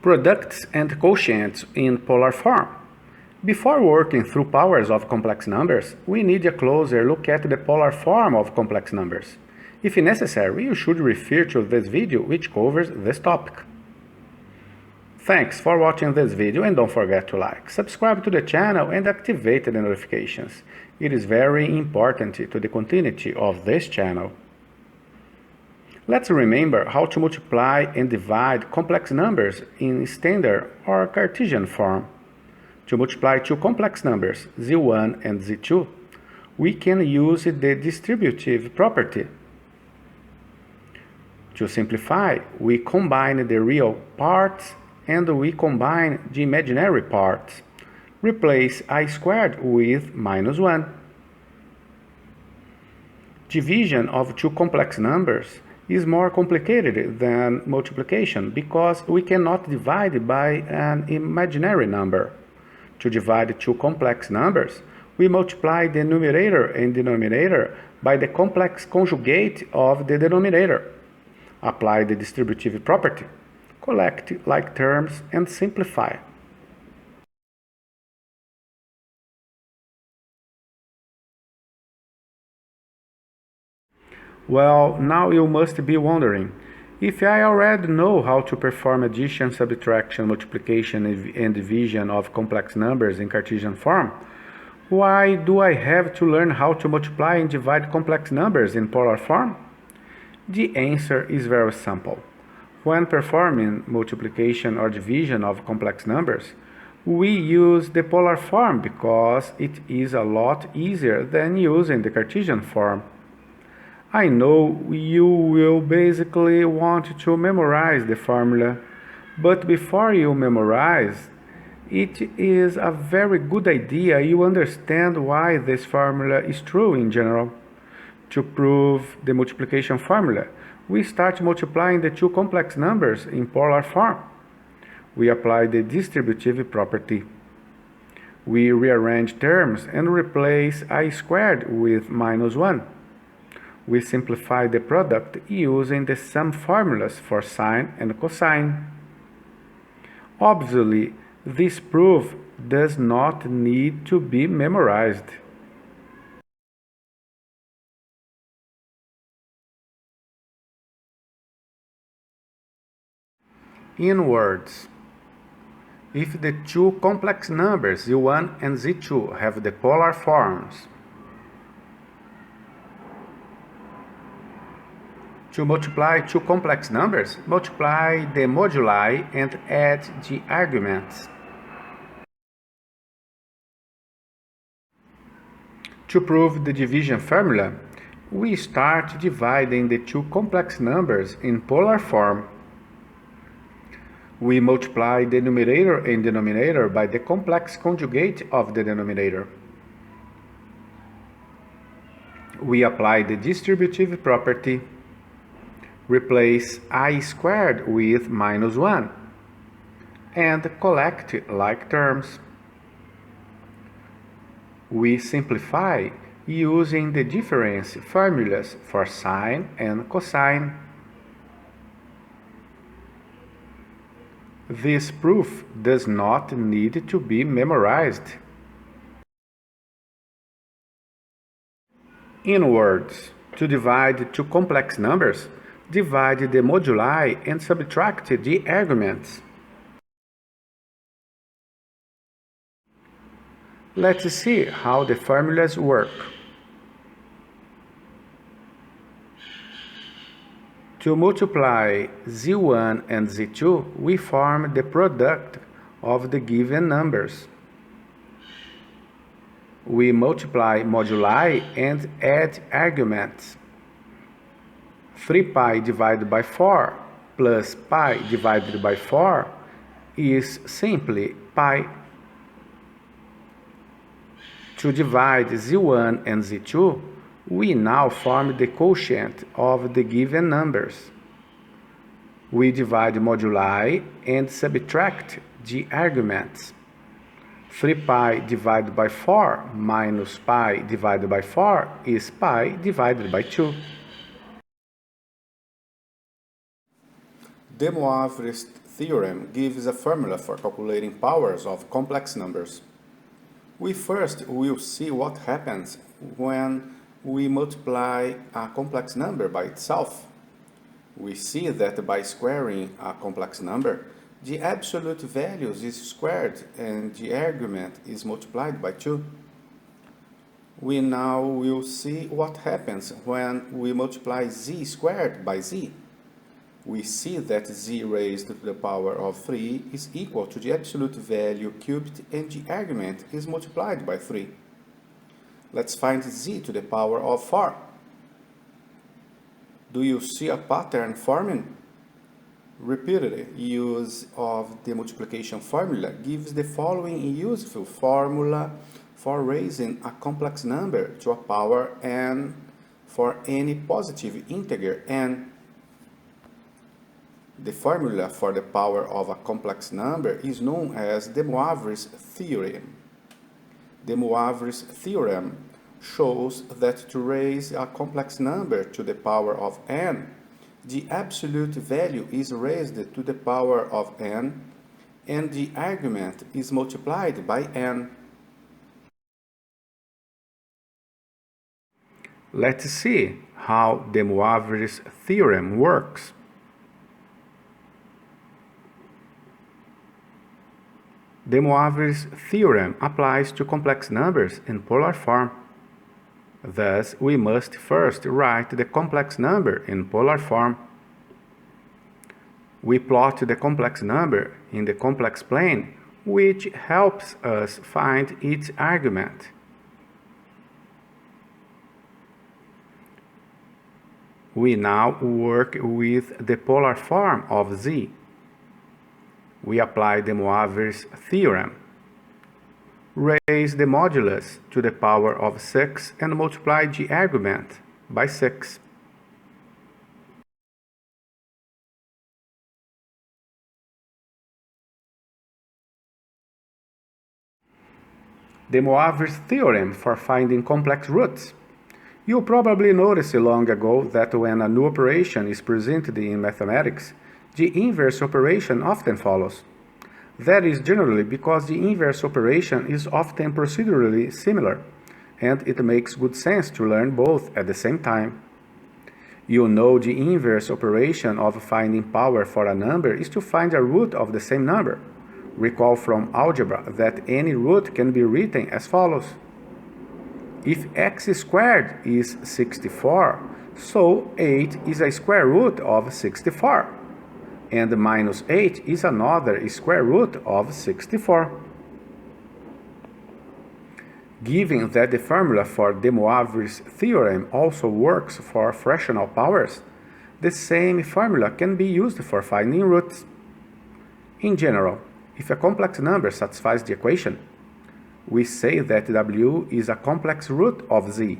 products and quotients in polar form. Before working through powers of complex numbers, we need a closer look at the polar form of complex numbers. If necessary, you should refer to this video which covers this topic. Thanks for watching this video and don't forget to like, subscribe to the channel and activate the notifications. It is very important to the continuity of this channel. Let's remember how to multiply and divide complex numbers in standard or Cartesian form. To multiply two complex numbers, z1 and z2, we can use the distributive property. To simplify, we combine the real parts and we combine the imaginary parts. Replace I squared with minus 1. Division of two complex numbers is more complicated than multiplication because we cannot divide by an imaginary number. To divide two complex numbers, we multiply the numerator and denominator by the complex conjugate of the denominator. Apply the distributive property, collect like terms, and simplify. Well, now you must be wondering, if I already know how to perform addition, subtraction, multiplication, and division of complex numbers in Cartesian form, why do I have to learn how to multiply and divide complex numbers in polar form? The answer is very simple. When performing multiplication or division of complex numbers, we use the polar form because it is a lot easier than using the Cartesian form. I know you will basically want to memorize the formula, but before you memorize, it is a very good idea you understand why this formula is true in general. To prove the multiplication formula, we start multiplying the two complex numbers in polar form. We apply the distributive property. We rearrange terms and replace I squared with minus 1. We simplify the product using the sum formulas for sine and cosine. Obviously, this proof does not need to be memorized. In words, if the two complex numbers z1 and z2 have the polar forms, to multiply two complex numbers, multiply the moduli and add the arguments. To prove the division formula, we start dividing the two complex numbers in polar form. We multiply the numerator and denominator by the complex conjugate of the denominator. We apply the distributive property. Replace I squared with minus 1 and collect like terms. We simplify using the difference formulas for sine and cosine. This proof does not need to be memorized. In words, to divide two complex numbers, divide the moduli and subtract the arguments. Let's see how the formulas work. To multiply z1 and z2, we form the product of the given numbers. We multiply moduli and add arguments. 3 pi divided by 4 plus pi divided by 4 is simply pi. To divide z1 and z2, we now form the quotient of the given numbers. We divide moduli and subtract the arguments. 3 pi divided by 4 minus pi divided by 4 is pi divided by 2. The Moivre's theorem gives a formula for calculating powers of complex numbers. We first will see what happens when we multiply a complex number by itself. We see that by squaring a complex number, the absolute values is squared and the argument is multiplied by 2. We now will see what happens when we multiply z squared by z. We see that z raised to the power of 3 is equal to the absolute value cubed and the argument is multiplied by 3. Let's find z to the power of 4. Do you see a pattern forming? Repeated use of the multiplication formula gives the following useful formula for raising a complex number to a power n for any positive integer n. The formula for the power of a complex number is known as the Moivre's theorem. The Moivre's theorem shows that to raise a complex number to the power of n, the absolute value is raised to the power of n, and the argument is multiplied by n. Let's see how the Moivre's theorem works. The Moivre's theorem applies to complex numbers in polar form. Thus, we must first write the complex number in polar form. We plot the complex number in the complex plane, which helps us find its argument. We now work with the polar form of z. We apply the Moivre's theorem. Raise the modulus to the power of 6 and multiply the argument by 6. The Moivre's theorem for finding complex roots. You probably noticed long ago that when a new operation is presented in mathematics, the inverse operation often follows. That is generally because the inverse operation is often procedurally similar, and it makes good sense to learn both at the same time. You know the inverse operation of finding power for a number is to find a root of the same number. Recall from algebra that any root can be written as follows. If x squared is 64, so 8 is a square root of 64. And minus 8 is another square root of 64. Given that the formula for de Moivre's theorem also works for fractional powers, the same formula can be used for finding roots. In general, if a complex number satisfies the equation, we say that w is a complex root of z.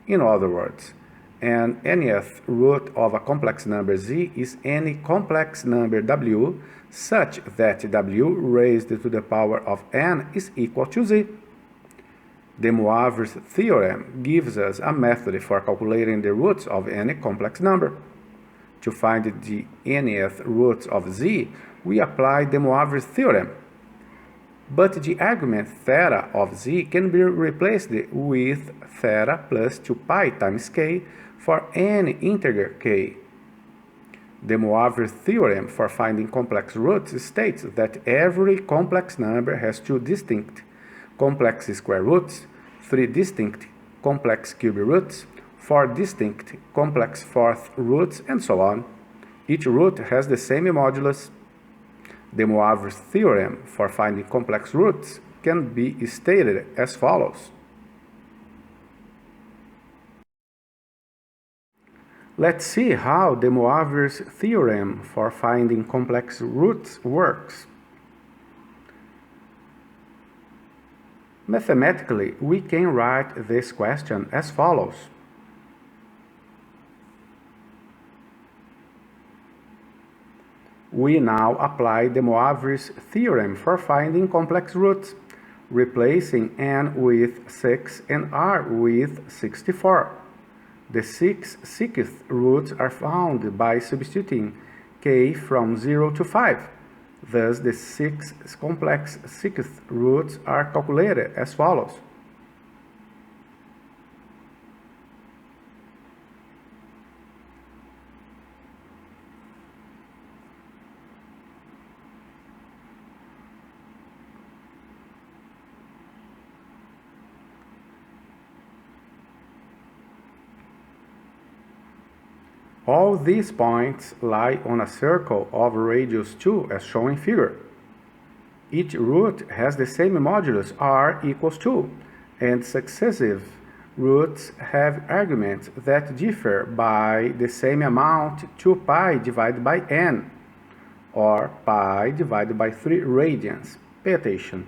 In other words, and nth root of a complex number z is any complex number w such that w raised to the power of n is equal to z. De Moivre's theorem gives us a method for calculating the roots of any complex number. To find the nth roots of z, we apply De Moivre's theorem. But the argument theta of z can be replaced with theta plus 2 pi times k for any integer k. De Moivre's theorem for finding complex roots states that every complex number has 2 distinct complex square roots, 3 distinct complex cube roots, 4 distinct complex fourth roots, and so on. Each root has the same modulus. De Moivre's theorem for finding complex roots can be stated as follows. Let's see how De Moivre's theorem for finding complex roots works. Mathematically, we can write this question as follows. We now apply De Moivre's theorem for finding complex roots, replacing n with 6 and r with 64. The 6 sixth roots are found by substituting k from 0 to 5. Thus, the 6 complex sixth roots are calculated as follows. All these points lie on a circle of radius 2 as shown in figure. Each root has the same modulus r equals 2, and successive roots have arguments that differ by the same amount 2 pi divided by n, or pi divided by 3 radians. Pay attention.